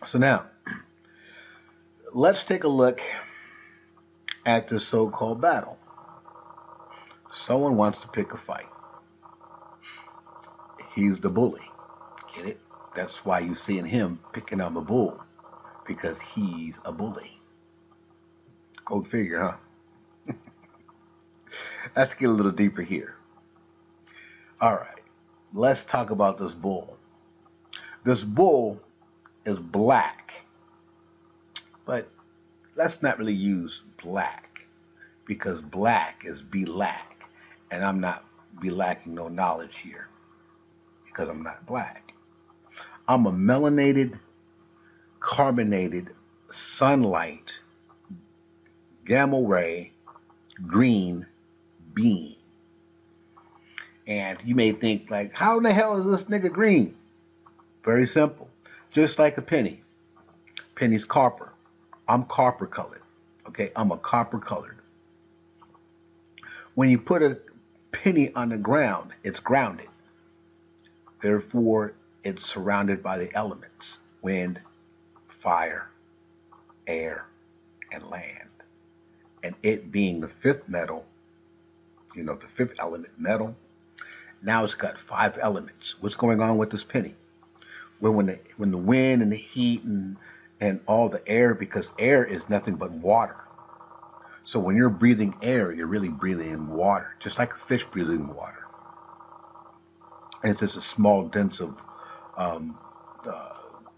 So now, let's take a look at this so-called battle. Someone wants to pick a fight. He's the bully. Get it? That's why you seeing him picking on the bull, because he's a bully. Go figure, huh? Let's get a little deeper here. All right, let's talk about this bull. This bull is black, but let's not really use black, because black is be lack, and I'm not be lacking no knowledge here because I'm not black. I'm a melanated, carbonated, sunlight, gamma ray, green being. And you may think, like, how in the hell is this nigga green? Very simple. Just like a penny. Penny's copper. I'm copper colored. Okay, I'm a copper colored. When you put a penny on the ground, it's grounded. Therefore, it's surrounded by the elements: wind, fire, air, and land. And it being the fifth metal, the fifth element, metal, now it's got 5 elements. What's going on with this penny? When the wind and the heat and all the air, because air is nothing but water. So when you're breathing air, you're really breathing in water, just like a fish breathing water. And it's just a small dense of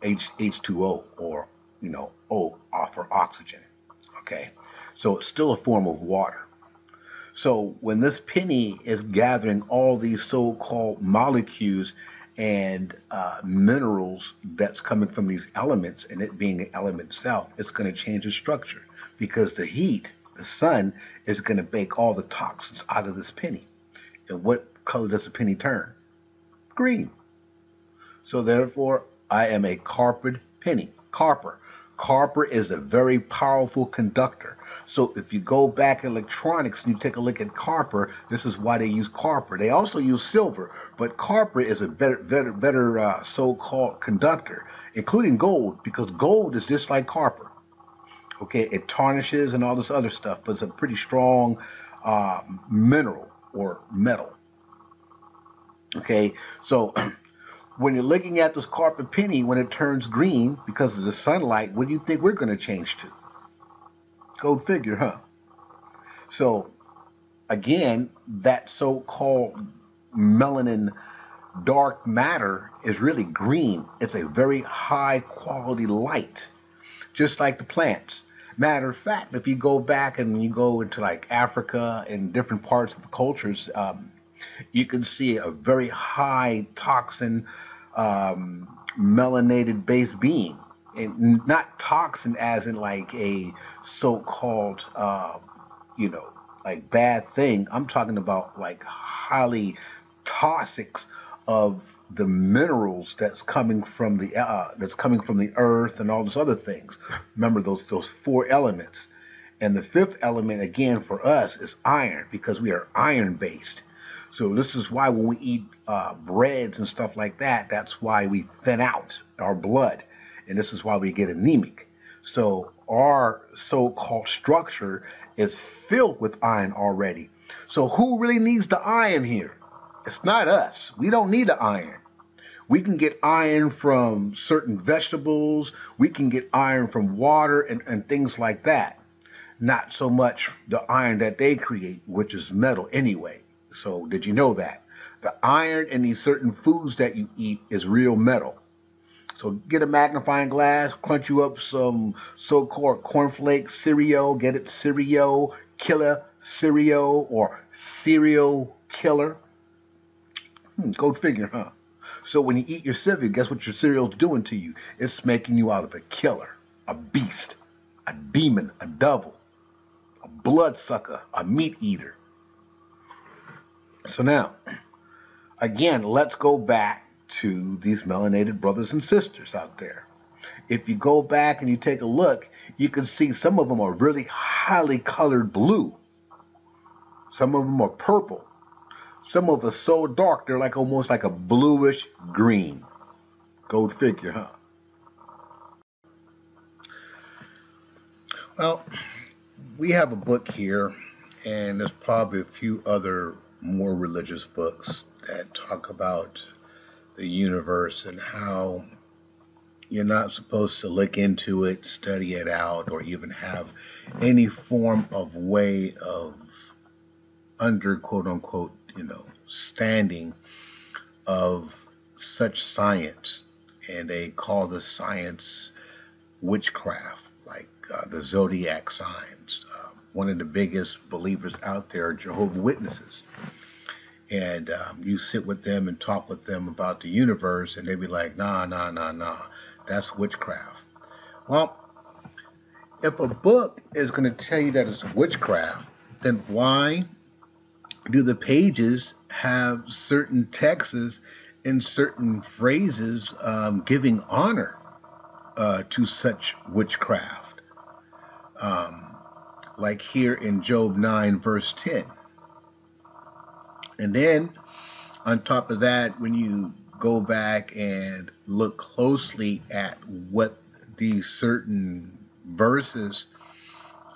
H2O, or O for oxygen. Okay, so it's still a form of water. So when this penny is gathering all these so-called molecules and minerals that's coming from these elements, and it being an element itself, it's going to change the structure, because the heat, the sun, is going to bake all the toxins out of this penny. And what color does the penny turn? Green. So therefore, I am a coppered penny. Copper. Copper is a very powerful conductor. So if you go back in electronics and you take a look at copper, this is why they use copper. They also use silver, but copper is a better so-called conductor, including gold, because gold is just like copper. Okay, it tarnishes and all this other stuff, but it's a pretty strong mineral or metal. Okay, so when you're looking at this copper penny, when it turns green because of the sunlight, what do you think we're going to change to? Go figure, huh? So, again, that so-called melanin dark matter is really green. It's a very high quality light, just like the plants. Matter of fact, if you go back and you go into like Africa and different parts of the cultures, you can see a very high toxin melanated based being. And not toxin as in like a so-called like bad thing. I'm talking about like highly toxics of the minerals that's coming from the earth and all those other things. Remember those 4 elements. And the 5th element, again, for us is iron, because we are iron based. So this is why when we eat breads and stuff like that, that's why we thin out our blood. And this is why we get anemic. So our so-called structure is filled with iron already. So who really needs the iron here? It's not us. We don't need the iron. We can get iron from certain vegetables. We can get iron from water and things like that. Not so much the iron that they create, which is metal anyway. So did you know that? The iron in these certain foods that you eat is real metal. So get a magnifying glass, crunch you up some so-called cornflakes, cereal, get it cereal, killer cereal, or cereal killer. Go figure, huh? So when you eat your cereal, guess what your cereal's doing to you? It's making you out of a killer, a beast, a demon, a devil, a bloodsucker, a meat eater. So now, again, let's go back to these melanated brothers and sisters out there. If you go back and you take a look, you can see some of them are really highly colored blue. Some of them are purple. Some of them are so dark, they're like almost like a bluish green. Go figure, huh? Well, we have a book here, and there's probably a few other more religious books that talk about the universe and how you're not supposed to look into it, study it out, or even have any form of way of under quote unquote, standing of such science. And they call this science witchcraft, like the zodiac signs. One of the biggest believers out there are Jehovah's Witnesses. And you sit with them and talk with them about the universe, and they be like, nah, nah, nah, nah, that's witchcraft. Well, if a book is going to tell you that it's witchcraft, then why do the pages have certain texts and certain phrases giving honor to such witchcraft? Like here in Job 9, verse 10. And then, on top of that, when you go back and look closely at what these certain verses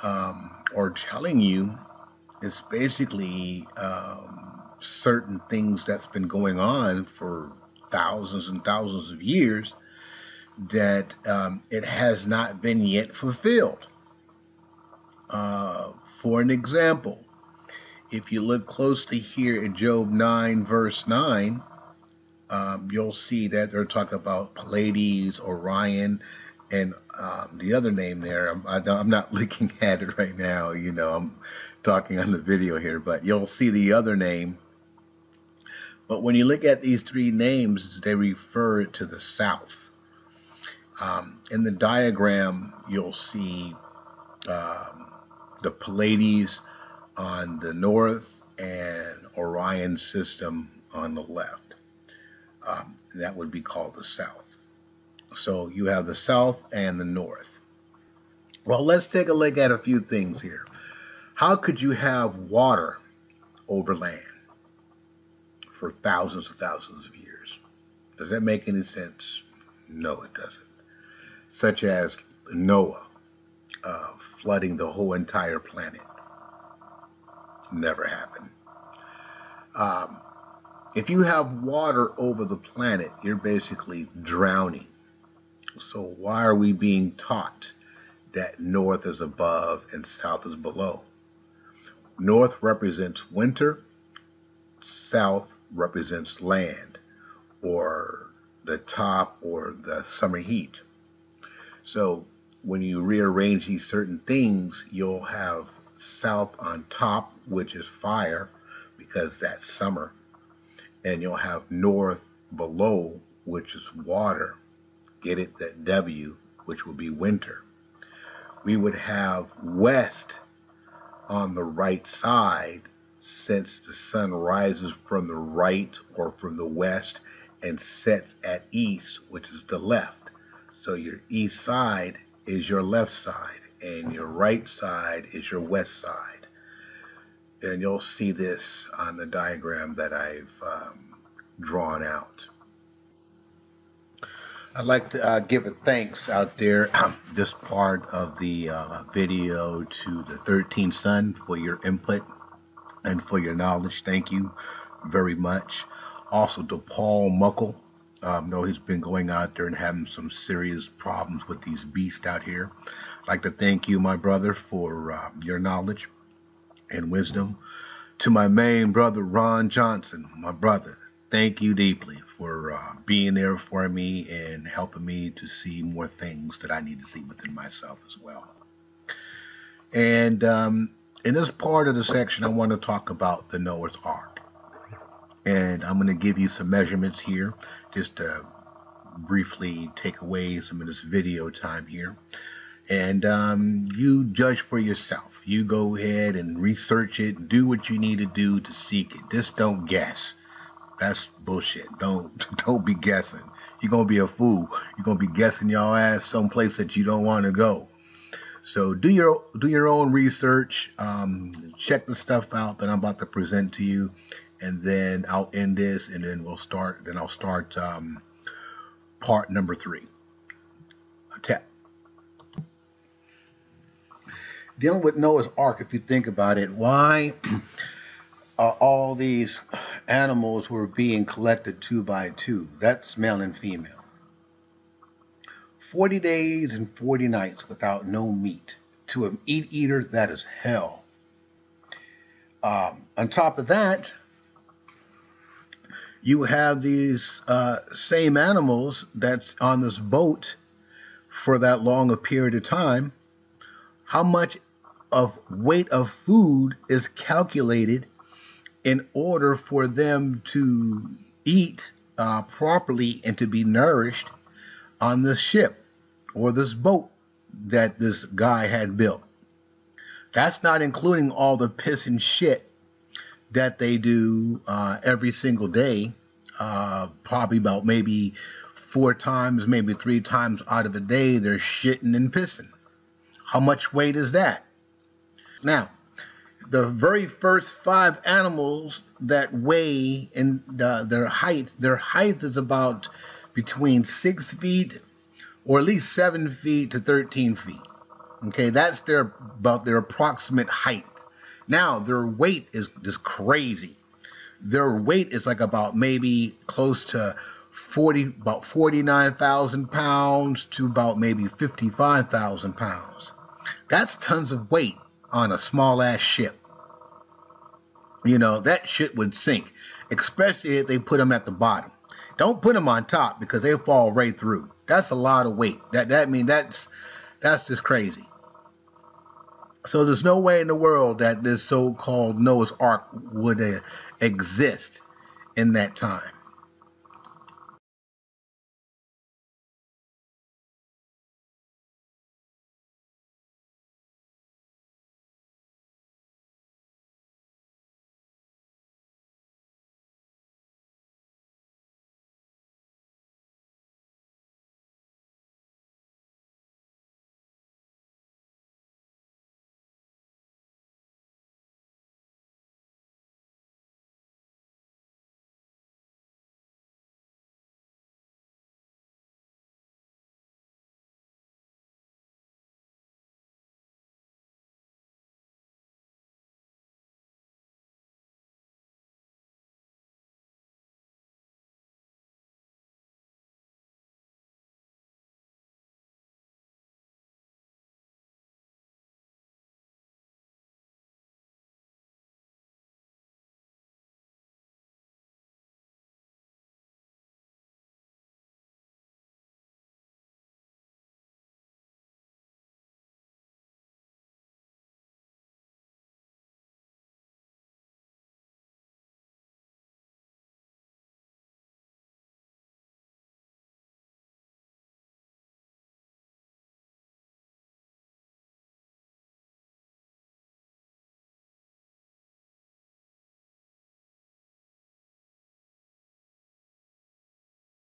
are telling you, it's basically certain things that's been going on for thousands and thousands of years that it has not been yet fulfilled. For an example, if you look closely here at Job 9, verse 9, you'll see that they're talking about Pleiades, Orion, and the other name there. I'm not looking at it right now. I'm talking on the video here, but you'll see the other name. But when you look at these three names, they refer to the south. In the diagram, you'll see the Pleiades on the north and Orion system on the left. That would be called the south. So you have the south and the north. Well, let's take a look at a few things here. How could you have water over land for thousands and thousands of years? Does that make any sense? No, it doesn't. Such as Noah flooding the whole entire planet. Never happened. If you have water over the planet, you're basically drowning. So why are we being taught that north is above and south is below? North represents winter, south represents land, or the top, or the summer heat. So when you rearrange these certain things, you'll have south on top, which is fire, because that's summer, and you'll have north below, which is water. Get it? That W, which will be winter. We would have west on the right side, since the sun rises from the right or from the west and sets at east, which is the left. So your east side is your left side, and your right side is your west side. And you'll see this on the diagram that I've drawn out. I'd like to give a thanks out there, this part of the video, to the 13th Son for your input and for your knowledge. Thank you very much. Also to Paul Muckle. I know he's been going out there and having some serious problems with these beasts out here. I'd like to thank you, my brother, for your knowledge and wisdom. To my main brother, Ron Johnson, my brother, thank you deeply for being there for me and helping me to see more things that I need to see within myself as well. And in this part of the section, I want to talk about the Noah's Ark. And I'm going to give you some measurements here, just to briefly take away some of this video time here. And you judge for yourself. You go ahead and research it. Do what you need to do to seek it. Just don't guess. That's bullshit. Don't be guessing. You're going to be a fool. You're going to be guessing your ass someplace that you don't want to go. So do your own research. Check the stuff out that I'm about to present to you. And then I'll end this, and then I'll start part number 3. dealing with Noah's Ark, if you think about it, why all these animals were being collected two by two? That's male and female. 40 days and 40 nights without no meat. To an meat eater, that is hell. On top of that, you have these same animals that's on this boat for that long a period of time. How much of weight of food is calculated in order for them to eat properly and to be nourished on this ship or this boat that this guy had built? That's not including all the piss and shit that they do every single day, probably about maybe 4 times, maybe 3 times out of a day, they're shitting and pissing. How much weight is that? Now, the very first 5 animals that weigh in their height is about between 6 feet or at least 7 feet to 13 feet. Okay, that's about their approximate height. Now, their weight is just crazy. Their weight is like about maybe close to about 49,000 pounds to about maybe 55,000 pounds. That's tons of weight on a small ass ship. You know, that shit would sink, especially if they put them at the bottom. Don't put them on top because they fall right through. That's a lot of weight. That's just crazy. So there's no way in the world that this so-called Noah's Ark would exist in that time.